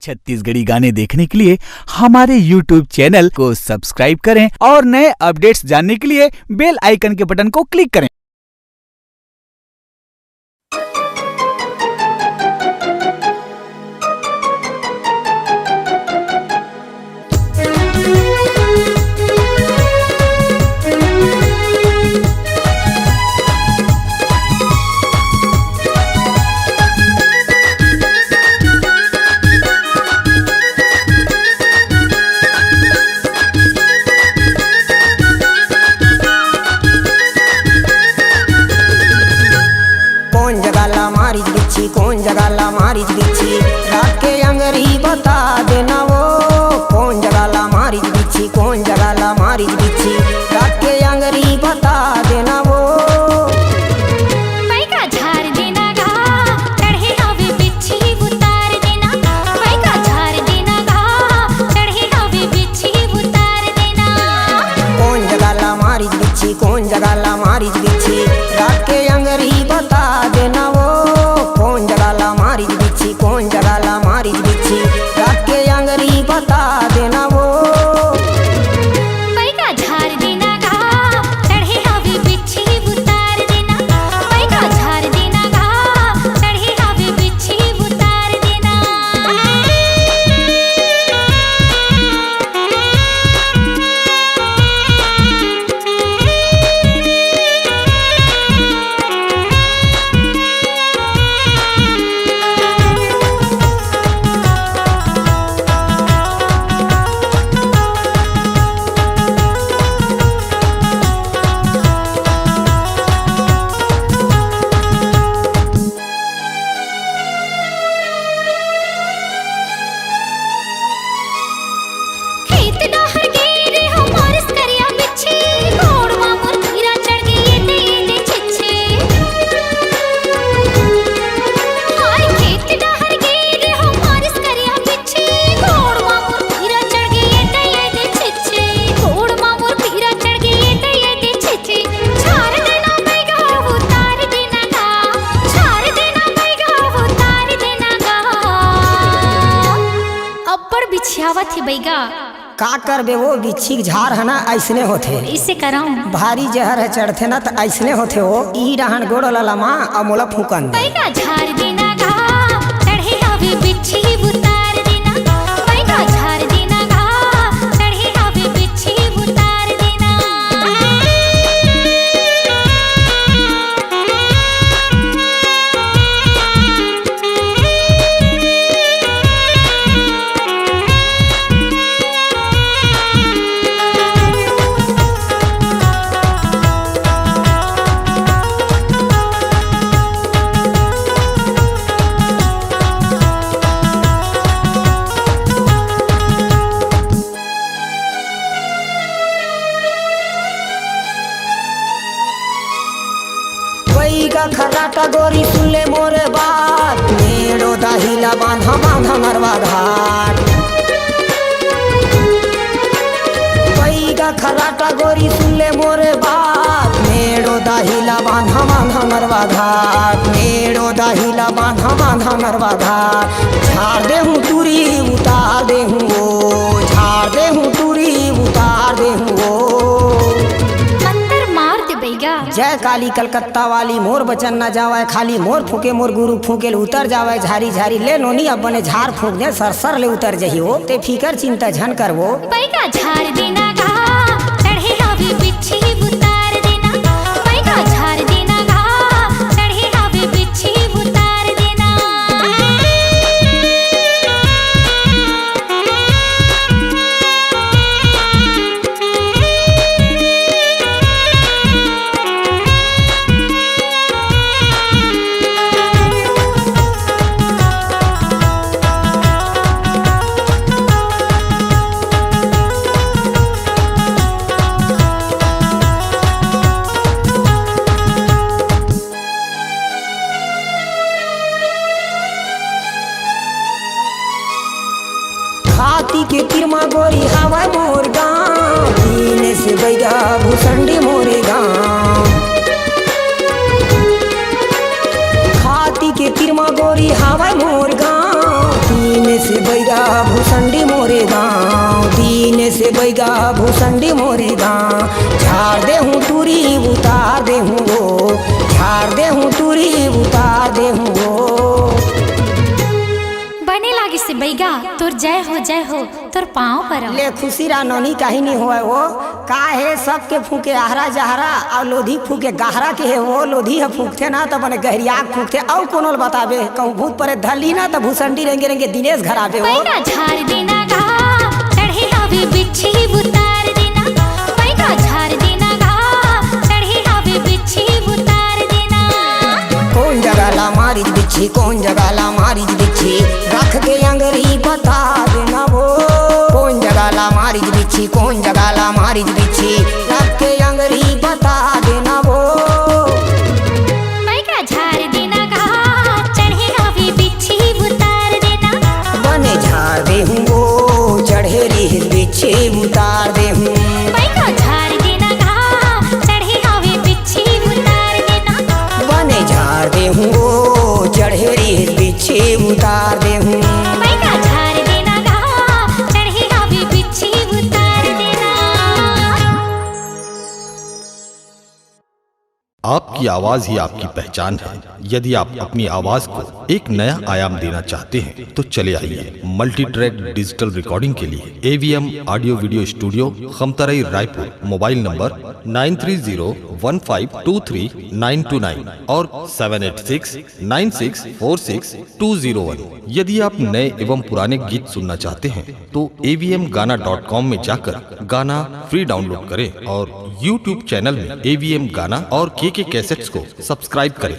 छत्तीसगढ़ी गाने देखने के लिए हमारे YouTube चैनल को सब्सक्राइब करें और नए अपडेट्स जानने के लिए बेल आइकन के बटन को क्लिक करें। कौन जगह ला मारिच बिच्छी रात के अंगरी बता देना वो। कौन जगह ला मारिच बिच्छी, कौन जगह ला मारिच बिच्छी रात के अंगरी बता देना वो। पैका झार देना गा चढ़े हवे बिच्छी उतार देना। पैका झार देना गा चढ़े हवे बिच्छी उतार देना। कौन जगह ला मारिच बिच्छी, कौन जगह ला मारिच बिच्छी रात के अंगरी बता देना वो। कौन जगह ला मारिच बिच्छी, कौन जगह ला मारिच बिच्छी रात के अंगरी बता देना वो। पैका झार देना गा चढ़े हवे बिच्छी उतार देना। पैका झार देना गा चढ़े हवे बिच्छी उतार देना। बैगा का करबे वो बिच्छी झार है ना ऐसने होथे। इसे कराऊं भारी जहर है चढ़थे ना तो ऐसने होथे हो। ई रहन गोड़ ललमा अमोला फूकन पैका झार देना गा चढ़े हवे बिच्छी उतार देना। पैका झार देना गा चढ़े हवे बिच्छी उतार देना। खराटा गोरी सुनले मोरे बात मेड़ो दाहिला बांधा बांधा मरवा घाट। पैगा खराटा गोरी सुनले मोरे बात मेड़ो दाहिला बांधा बांधा मरवा घाट। मेड़ो दाहिला बांधा बांधा मरवा घाट। झाड़ दे हूँ तुरी उतार दे हूँ वो, झाड़ दे हूँ तुरी उतार दे हूँ वो। जय काली कलकत्ता वाली मोर बचन न जावे खाली। मोर फूके मोर गुरु फूके उतर जावे झारी झारी। ले नोनी अब बने झार फूक दे सर सर ले उतर जही हो। ते फिकर चिंता झन करवो। पैका झार देना गा चढ़े हवे बिच्छी उतार देना। पैका झार देना गा चढ़े हवे बिच्छी उतार देना। हाथी के तिरमा गोरी हवा मोर गाँव। पीने से बैगा भूसंडी मोरे गाँव। हाथी के तिरमा गोरी हवा मोर गाँव। पीने से बैगा बैगा भूसंडी मोरे गाँव, दीन से बैगा भूसंडी मोरे गाँव। झाड़ दे हूँ टूरी उतार दे हूँ वो, झाड़ दे हूँ टूरी उतार दे हूँ वो। बने लागी से बैगा तोर जय हो तोर पाँव पर ले खुशी रा ननी कहीं नहीं हुआ वो, का है सबके फूके आहरा जहरा और लोधी फूके गहरा के है वो। लोधी है फूकते ना तो बने गहरिया फूकते और कोनो बतावे कहूँ भूत परे धली ना तो भूसंडी रेंगे रेंगे दिनेश घर आवे वो। बैगा झाड़ देना गा चढ़े हवे बिच्छी उतार देना, बैगा झाड़ देना गा चढ़े हवे बिच्छी उतार देना। कौन जगह ला मारी बिच्छी, कौन जगह ला मारी बिच्छी, रख के अंगरी बता देना वो। कौन जगह ला मारी बिच्छी, कौन जगह ला मारी बिच्छी, रख के अंगरी बता देना वो। बैगा झाड़ देना गा चढ़े हवे बिच्छी उतार देना, बने झाड़ दे हूँ वो चढ़े रही बिच्छी उतार दे हूँ। बैगा झाड़ देना गा चढ़े हवे बिच्छी उतार देना, बने झाड़ दे हूँ वो चढ़े रही बिच्छी उतार दे हूँ। बैगा झाड़ देना गा चढ़े हवे बिच्छी उतार देना। आपकी आवाज ही आपकी पहचान है। यदि आप अपनी आवाज को एक नया आयाम देना चाहते हैं तो चले आइए मल्टी ट्रैक डिजिटल रिकॉर्डिंग के लिए AVM audio video studio Khamtarai Raipur. Mobile number 9301523929 और 7869646201। यदि आप नए एवं पुराने गीत सुनना चाहते हैं तो avmgana.com में जाकर गाना फ्री डाउनलोड करें और YouTube चैनल में AVM गाना और KK कैसेट्स को सब्सक्राइब करें।